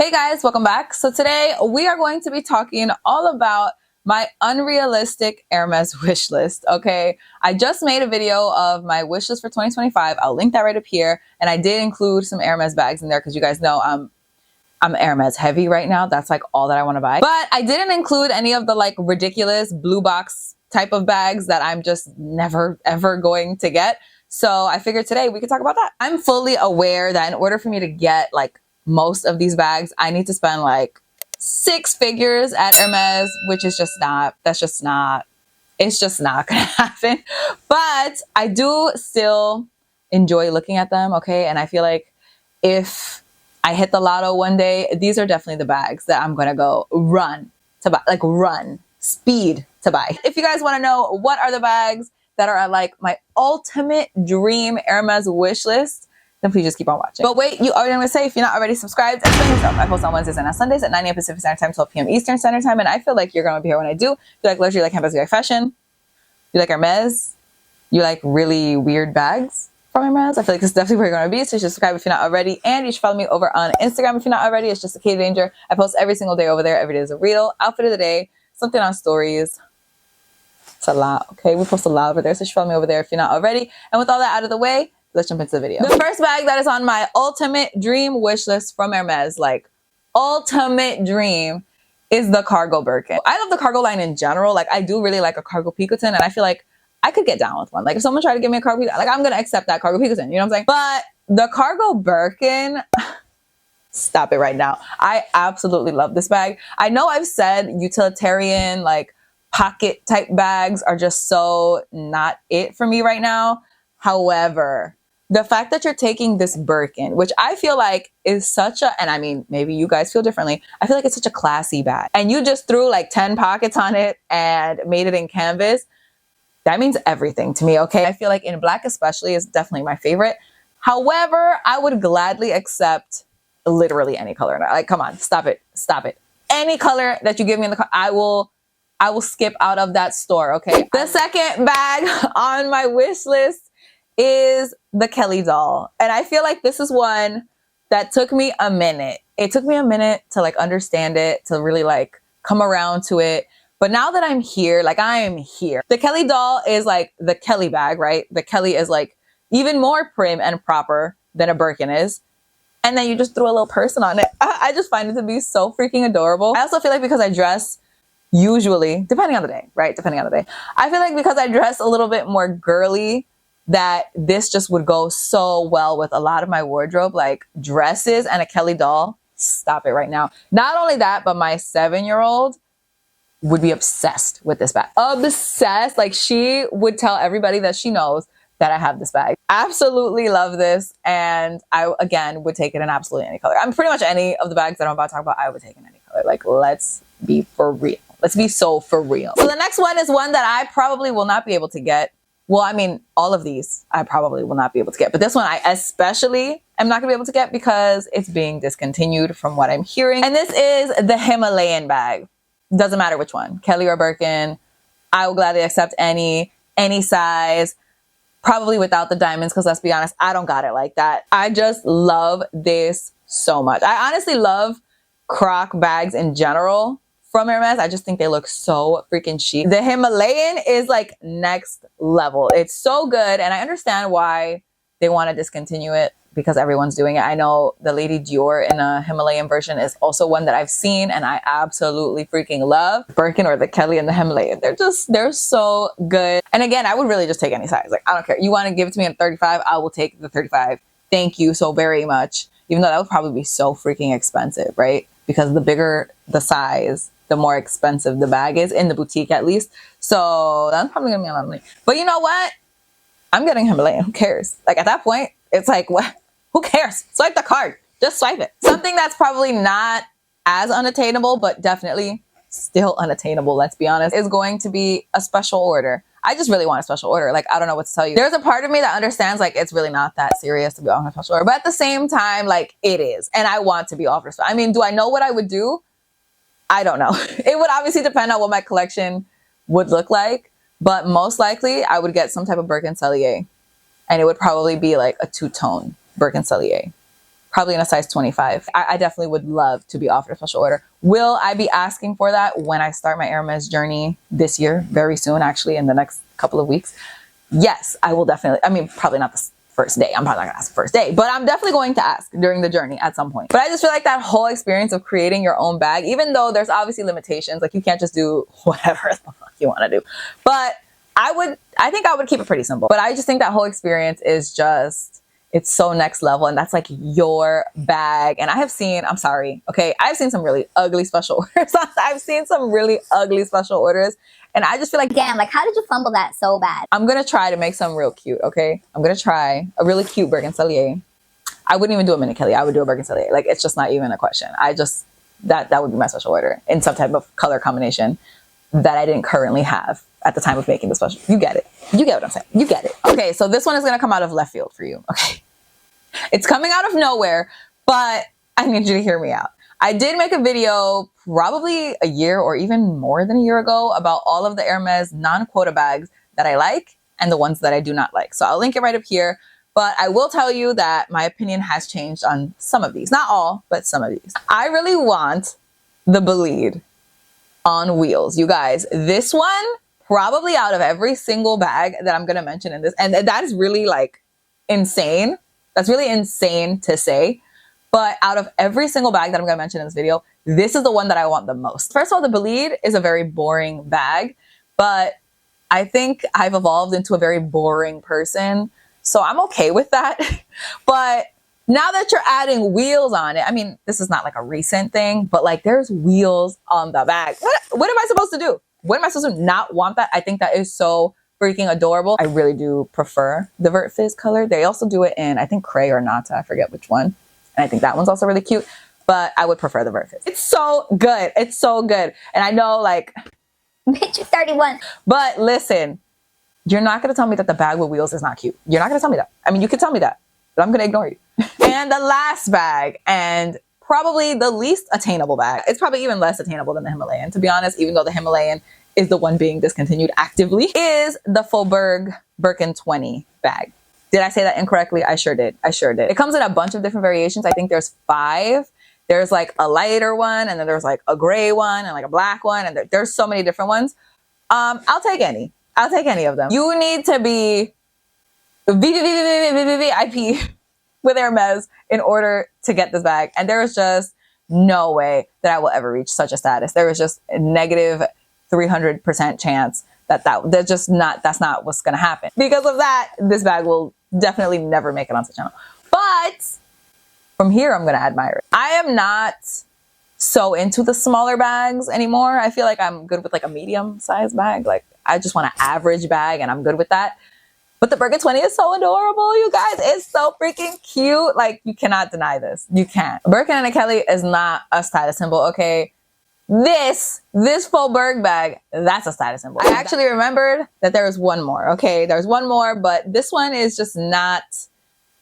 Hey guys, welcome back. So today we are going to be talking all about my unrealistic Hermes wish list. Okay, I just made a video of my wish list for 2025. I'll link that right up here. And I did include some Hermes bags in there because you guys know I'm Hermes heavy right now. That's like all that I want to buy. But I didn't include any of the like ridiculous blue box type of bags that I'm just never ever going to get. So I figured today we could talk about that. I'm fully aware that in order for me to get like most of these bags, I need to spend like 6 figures at Hermes, which is just not, it's just not gonna happen. But I do still enjoy looking at them, okay? And I feel like if I hit the lotto one day, these are definitely the bags that I'm gonna go run to buy, like run, speed to buy. If you guys wanna know what are the bags that are at like my ultimate dream Hermes wish list, then please just keep on watching. But wait, you already know what I'm gonna say. If you're not already subscribed, explain yourself. I post on Wednesdays and on Sundays at 9 a.m. Pacific Standard Time, 12 p.m. Eastern Standard Time, and I feel like you're gonna be here when I do. You like luxury, you like handbags, you like fashion, you like Hermes, you like really weird bags from Hermes. I feel like this is definitely where you're gonna be. So you should subscribe if you're not already, and you should follow me over on Instagram if you're not already. It's just a K Danger. I post every single day over there. Every day is a reel, outfit of the day, something on stories. It's a lot, okay? We post a lot over there, so you should follow me over there if you're not already. And with all that out of the way, let's jump into the video. The first bag that is on my ultimate dream wish list from Hermes, like ultimate dream, is the cargo Birkin. I love the cargo line in general. Like I do really like a cargo Picotin, and I feel like I could get down with one. Like if someone tried to give me a cargo Picotin, like I'm gonna accept that cargo Picotin, you know what I'm saying? But the cargo Birkin, stop it right now. I absolutely love this bag. I know I've said utilitarian, like pocket type bags are just so not it for me right now. However, the fact that you're taking this Birkin, which I feel like is such a, and I mean, maybe you guys feel differently. I feel like it's such a classy bag. And you just threw like 10 pockets on it and made it in canvas. That means everything to me, okay? I feel like in black especially is definitely my favorite. However, I would gladly accept literally any color. Like, come on, stop it, stop it. Any color that you give me in the car, I will skip out of that store, okay? The second bag on my wish list is the Kelly doll. And I feel like this is one that took me a minute. It took me a minute to like understand it, to really like come around to it. But now that I'm here, like I am here. The Kelly doll is like the Kelly bag, right? The Kelly is like even more prim and proper than a Birkin is. And then you just threw a little person on it. I just find it to be so freaking adorable. I also feel like because I dress usually, depending on the day, right? Depending on the day. I feel like because I dress a little bit more girly, that this just would go so well with a lot of my wardrobe, like dresses and a Kelly doll. Stop it right now. Not only that, but my 7-year-old would be obsessed with this bag. Obsessed. Like she would tell everybody that she knows that I have this bag. Absolutely love this. And I, again, would take it in absolutely any color. I'm pretty much any of the bags that I'm about to talk about, I would take in any color. Like, let's be for real. Let's be so for real. So the next one is one that I probably will not be able to get. Well, I mean, all of these I probably will not be able to get. But this one I especially am not going to be able to get because it's being discontinued from what I'm hearing. And this is the Himalayan bag. Doesn't matter which one, Kelly or Birkin. I will gladly accept any size. Probably without the diamonds because let's be honest, I don't got it like that. I just love this so much. I honestly love croc bags in general. From Hermes, I just think they look so freaking chic. The Himalayan is like next level. It's so good. And I understand why they want to discontinue it because everyone's doing it. I know the Lady Dior in a Himalayan version is also one that I've seen and I absolutely freaking love. Birkin or the Kelly and the Himalayan. They're so good. And again, I would really just take any size. Like, I don't care. You want to give it to me in 35? I will take the 35. Thank you so very much. Even though that would probably be so freaking expensive, right? Because the bigger the size, the more expensive the bag is, in the boutique at least. So that's probably gonna be a lot of money. But you know what? I'm getting Himalayan. Who cares? Like at that point, it's like, what? Who cares? Swipe the card. Just swipe it. Something that's probably not as unattainable, but definitely still unattainable, let's be honest, is going to be a special order. I just really want a special order. Like, I don't know what to tell you. There's a part of me that understands, like, it's really not that serious to be on a special order. But at the same time, like, it is. And I want to be offered. I mean, do I know what I would do? I don't know. It would obviously depend on what my collection would look like. But most likely, I would get some type of Birkin Cellier. And it would probably be like a two-tone Birkin Cellier. probably in a size 25. I definitely would love to be offered a special order. Will I be asking for that when I start my Hermes journey this year? Very soon, actually, in the next couple of weeks. Yes, I will definitely. I mean, probably not the first day. I'm probably not gonna ask the first day, but I'm definitely going to ask during the journey at some point. But I just feel like that whole experience of creating your own bag, even though there's obviously limitations, like you can't just do whatever the fuck you want to do. But I think I would keep it pretty simple. But I just think that whole experience is just, it's so next level, and that's like your bag. And I have seen, I'm sorry, okay, I've seen some really ugly special orders. I've seen some really ugly special orders, and I just feel like, damn, like how did you fumble that so bad? I'm gonna try to make some real cute, okay? I'm gonna try a really cute Birkin Cellier. I wouldn't even do a mini Kelly. I would do a Birkin Cellier. Like, it's just not even a question. I just, that would be my special order in some type of color combination that I didn't currently have at the time of making the special. You get it. You get what I'm saying. You get it. Okay, so this one is gonna come out of left field for you, okay? It's coming out of nowhere, but I need you to hear me out. I did make a video probably a year or even more than a year ago about all of the Hermes non-quota bags that I like and the ones that I do not like. So I'll link it right up here. But I will tell you that my opinion has changed on some of these. Not all, but some of these. I really want the Bolide on wheels. You guys, this one, probably out of every single bag that I'm going to mention in this, and that is really like insane. That's really insane to say. But out of every single bag that I'm going to mention in this video, this is the one that I want the most. First of all, the Bolide is a very boring bag, but I think I've evolved into a very boring person. So I'm okay with that. But now that you're adding wheels on it, I mean, this is not like a recent thing, but like there's wheels on the bag. What am I supposed to do? What am I supposed to not want that? I think that is so freaking adorable. I really do prefer the Vert Fizz color. They also do it in, I think, Cray or Nata. I forget which one. And I think that one's also really cute, but I would prefer the Vert Fizz. It's so good. It's so good. And I know, like, Bitch, you're 31. But listen, you're not going to tell me that the bag with wheels is not cute. You're not going to tell me that. I mean, you could tell me that, but I'm going to ignore you. And the last bag, and probably the least attainable bag, it's probably even less attainable than the Himalayan, to be honest, even though the Himalayan is the one being discontinued actively, is the Faubourg Birkin 20 bag. Did I say that incorrectly? I sure did. I sure did. It comes in a bunch of different variations. I think there's 5. There's like a lighter one, and then there's like a gray one and like a black one, and there's so many different ones. I'll take any. I'll take any of them. You need to be VIP with Hermes in order to get this bag. And there is just no way that I will ever reach such a status. There is just a negative 300% chance that's not what's going to happen. Because of that, this bag will definitely never make it onto the channel. But from here, I'm going to admire it. I am not so into the smaller bags anymore. I feel like I'm good with like a medium sized bag. Like I just want an average bag and I'm good with that. But the Birkin 20 is so adorable, you guys. It's so freaking cute. Like, you cannot deny this. You can't. Birkin and a Kelly is not a status symbol, okay? This Faubourg bag, that's a status symbol. I actually remembered that there was one more, okay? There's one more, but this one is just not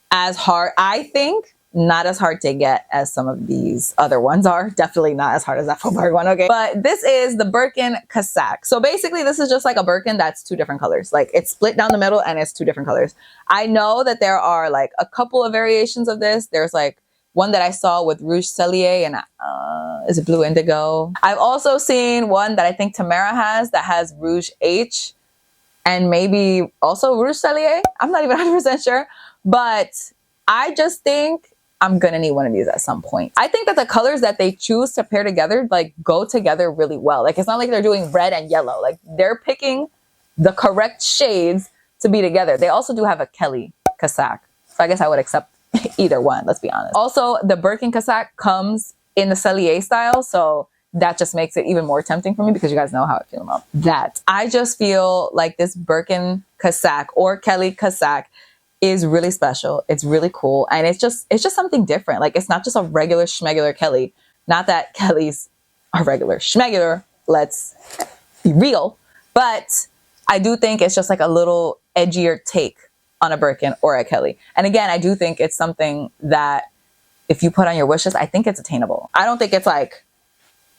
as hard, I think, not as hard to get as some of these other ones are. Definitely not as hard as that Faubourg one, okay? But this is the Birkin Casaque. So basically, this is just like a Birkin that's 2 different colors. Like, it's split down the middle and it's 2 different colors. I know that there are like a couple of variations of this. There's like one that I saw with Rouge Cellier and is it Blue Indigo? I've also seen one that I think Tamara has that has Rouge H and maybe also Rouge Cellier. I'm not even 100% sure, but I just think I'm gonna need one of these at some point. I think that the colors that they choose to pair together like go together really well. Like, it's not like they're doing red and yellow. Like, they're picking the correct shades to be together. They also do have a Kelly Casaque. So I guess I would accept either one, let's be honest. Also, the Birkin Casaque comes in the Cellier style, so that just makes it even more tempting for me because you guys know how I feel about that. I just feel like this Birkin Casaque or Kelly Casaque is really special. It's really cool. And it's just something different. Like, it's not just a regular schmegular Kelly. Not that Kellys are regular schmegular, let's be real. But I do think it's just like a little edgier take on a Birkin or a Kelly. And again, I do think it's something that if you put on your wish list, I think it's attainable. I don't think it's like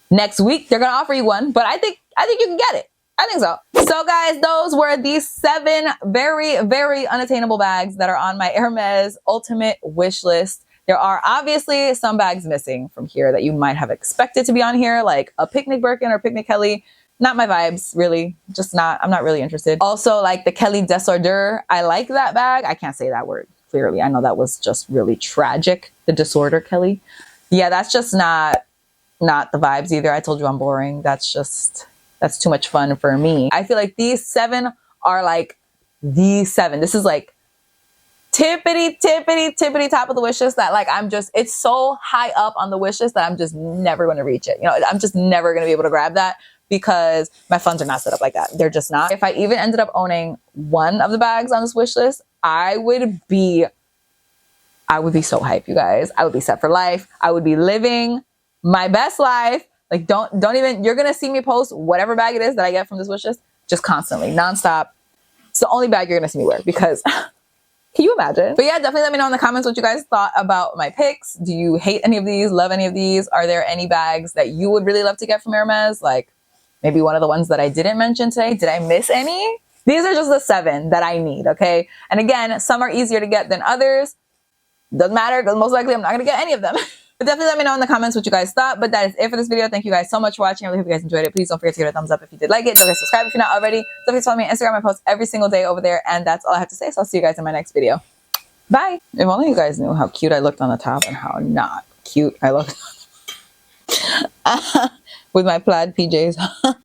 next week they're gonna offer you one, but I think you can get it. I think so. So guys, those were these 7 very, very unattainable bags that are on my Hermes ultimate wish list There are obviously some bags missing from here that you might have expected to be on here, like a picnic Birkin or picnic Kelly. Not my vibes, really. Just not, I'm not really interested. Also, like the Kelly Desordure. I like that bag. I can't say that word clearly. I know that was just really tragic. The Disorder Kelly. Yeah, that's just not the vibes either. I told you I'm boring. That's too much fun for me. I feel like these 7 are like the 7. This is like tippity top of the wish list that like it's so high up on the wish list that I'm just never going to reach it. You know, I'm just never going to be able to grab that because my funds are not set up like that. They're just not. If I even ended up owning one of the bags on this wish list, I would be so hyped, you guys. I would be set for life. I would be living my best life. Like don't even, you're going to see me post whatever bag it is that I get from this wish list just constantly, nonstop. It's the only bag you're going to see me wear because can you imagine? But yeah, definitely let me know in the comments what you guys thought about my picks. Do you hate any of these? Love any of these? Are there any bags that you would really love to get from Hermes? Like maybe one of the ones that I didn't mention today. Did I miss any? These are just the 7 that I need, okay? And again, some are easier to get than others. Doesn't matter because most likely I'm not going to get any of them. But definitely let me know in the comments what you guys thought. But that is it for this video. Thank you guys so much for watching. I really hope you guys enjoyed it. Please don't forget to give it a thumbs up if you did like it. Don't forget to subscribe if you're not already. Don't forget to follow me on Instagram. I post every single day over there. And that's all I have to say. So I'll see you guys in my next video. Bye. If only you guys knew how cute I looked on the top and how not cute I looked with my plaid PJs.